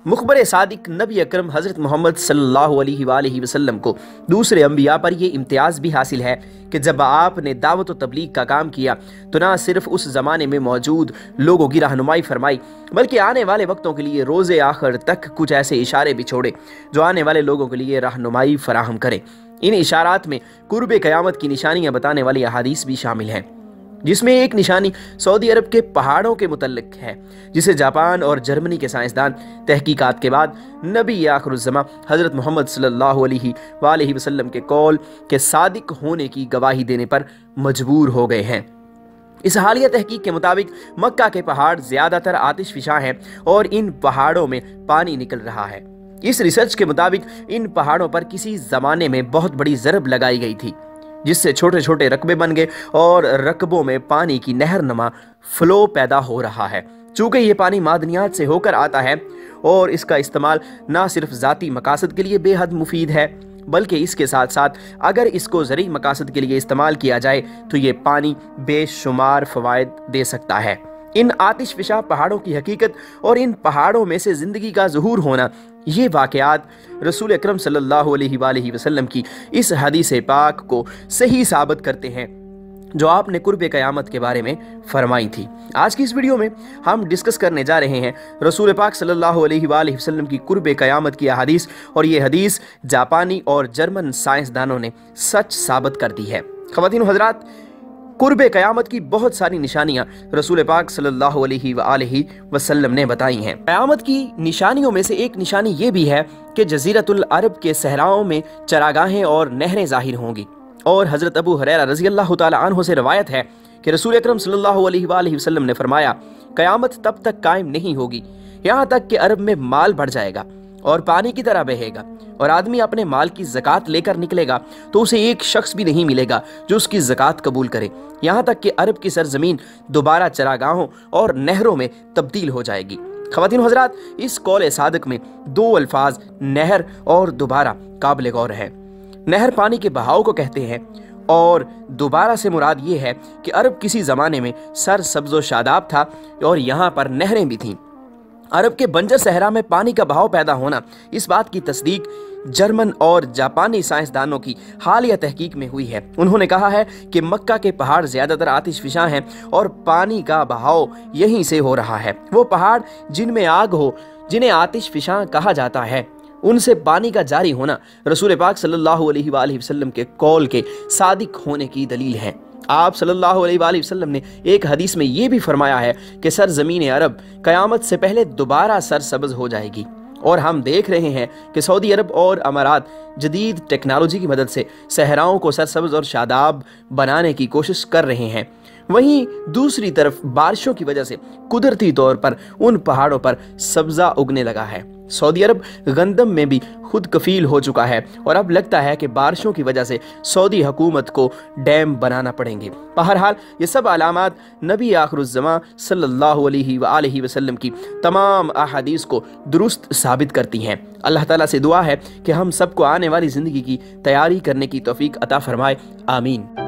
मुखबर सादिक नबी अकरम हज़रत मोहम्मद सल्लल्लाहु अलैहि वआलैहि वसल्लम को दूसरे अंबिया पर यह इम्तियाज़ भी हासिल है कि जब आपने दावत व तबलीग का काम किया तो ना सिर्फ उस ज़माने में मौजूद लोगों की रहनुमाई फरमाई, बल्कि आने वाले वक्तों के लिए रोज़े आखिर तक कुछ ऐसे इशारे भी छोड़े जो आने वाले लोगों के लिए रहनुमाई फराहम करें। इन इशारात में कुर्ब क़यामत की निशानियाँ बताने वाली अहादीस भी शामिल हैं, जिसमें एक निशानी सऊदी अरब के पहाड़ों के मुतल्लिक है, जिसे जापान और जर्मनी के साइंसदान तहकीकात के बाद नबी आखिरुज़्ज़मा हज़रत मोहम्मद सल्लल्लाहु अलैहि वसल्लम के कौल के सादिक होने की गवाही देने पर मजबूर हो गए हैं। इस हालिया तहकीक के मुताबिक मक्का के पहाड़ ज़्यादातर आतिशफ़िशा हैं और इन पहाड़ों में पानी निकल रहा है। इस रिसर्च के मुताबिक इन पहाड़ों पर किसी ज़माने में बहुत बड़ी ज़रब लगाई गई थी, जिससे छोटे छोटे रकबे बन गए और रकबों में पानी की नहर नमा फ्लो पैदा हो रहा है। चूँकि ये पानी मादनियात से होकर आता है और इसका इस्तेमाल ना सिर्फ ज़ाती मकासद के लिए बेहद मुफीद है, बल्कि इसके साथ साथ अगर इसको ज़रूरी मकासद के लिए इस्तेमाल किया जाए तो ये पानी बेशुमार फ़वाइद दे सकता है। इन आतिशफ़िशा पहाड़ों की हकीकत और इन पहाड़ों में से ज़िंदगी का ज़ुहूर होना, ये वाक़यात रसूल अकरम सल्लल्लाहु अलैहि वसल्लम की इस हदीस पाक को सही साबित करते हैं जो आपने कुर्ब क़यामत के बारे में फरमाई थी। आज की इस वीडियो में हम डिस्कस करने जा रहे हैं रसूल पाक सल्लल्लाहु अलैहि वसल्लम की कुर्ब क़यामत की हदीस, और ये हदीस जापानी और जर्मन साइंसदानों ने सच साबित कर दी है। ख़वातीन व हज़रात, कुर्ब क़यामत की बहुत सारी निशानियां रसूल पाक सल्लल्लाहु अलैहि वसल्लम ने बताई हैं। क़यामत की निशानियों में से एक निशानी ये भी है कि जज़ीरतुल अरब के सहराओं में चरागाहें और नहरें ज़ाहिर होंगी। और हज़रत अबू हुरैरा रज़ी अल्लाह तआला अन्हु से रवायत है कि रसूल अकरम सल्लल्लाहु अलैहि वसल्लम ने फरमाया, क़यामत तब तक कायम नहीं होगी यहाँ तक कि अरब में माल बढ़ जाएगा और पानी की तरह बहेगा, और आदमी अपने माल की ज़कात लेकर निकलेगा तो उसे एक शख्स भी नहीं मिलेगा जो उसकी ज़कात कबूल करे, यहाँ तक कि अरब की सरजमीन दोबारा चरागाहों और नहरों में तब्दील हो जाएगी। ख़वातीन हज़रात, इस कौल सादिक में दो अल्फाज नहर और दोबारा काबिल गौर है। नहर पानी के बहाव को कहते हैं और दोबारा से मुराद ये है कि अरब किसी ज़माने में सर सब्ज़ो शादाब था और यहाँ पर नहरें भी थीं। अरब के बंजर सहरा में पानी का बहाव पैदा होना, इस बात की तस्दीक जर्मन और जापानी साइंसदानों की हालिया तहकीक में हुई है। उन्होंने कहा है कि मक्का के पहाड़ ज़्यादातर आतिशफ़िशा हैं और पानी का बहाव यहीं से हो रहा है। वो पहाड़ जिनमें आग हो, जिन्हें आतिशफ़िशा कहा जाता है, उनसे पानी का जारी होना रसूल पाक सल्लल्लाहु अलैहि वसल्लम के कौल के सादिक होने की दलील है। आप सल्लल्लाहु अलैहि वसल्लम ने एक हदीस में ये भी फरमाया है कि सरज़मीन अरब क़यामत से पहले दोबारा सरसब्ज़ हो जाएगी, और हम देख रहे हैं कि सऊदी अरब और अमारात जदीद टेक्नोलॉजी की मदद से सहराओं को सरसब्ज़ और शादाब बनाने की कोशिश कर रहे हैं। वहीं दूसरी तरफ बारिशों की वजह से कुदरती तौर पर उन पहाड़ों पर सब्ज़ा उगने लगा है। सऊदी अरब गंदम में भी खुद कफील हो चुका है और अब लगता है कि बारिशों की वजह से सऊदी हुकूमत को डैम बनाना पड़ेंगे। बहरहाल ये सब अलामात नबी आखिरुज़्ज़मा सल्लल्लाहु अलैहि वसल्लम की तमाम अहादीस को दुरुस्त साबित करती हैं। अल्लाह ताला से दुआ है कि हम सबको आने वाली ज़िंदगी की तैयारी करने की तौफीक अता फरमाए। आमीन।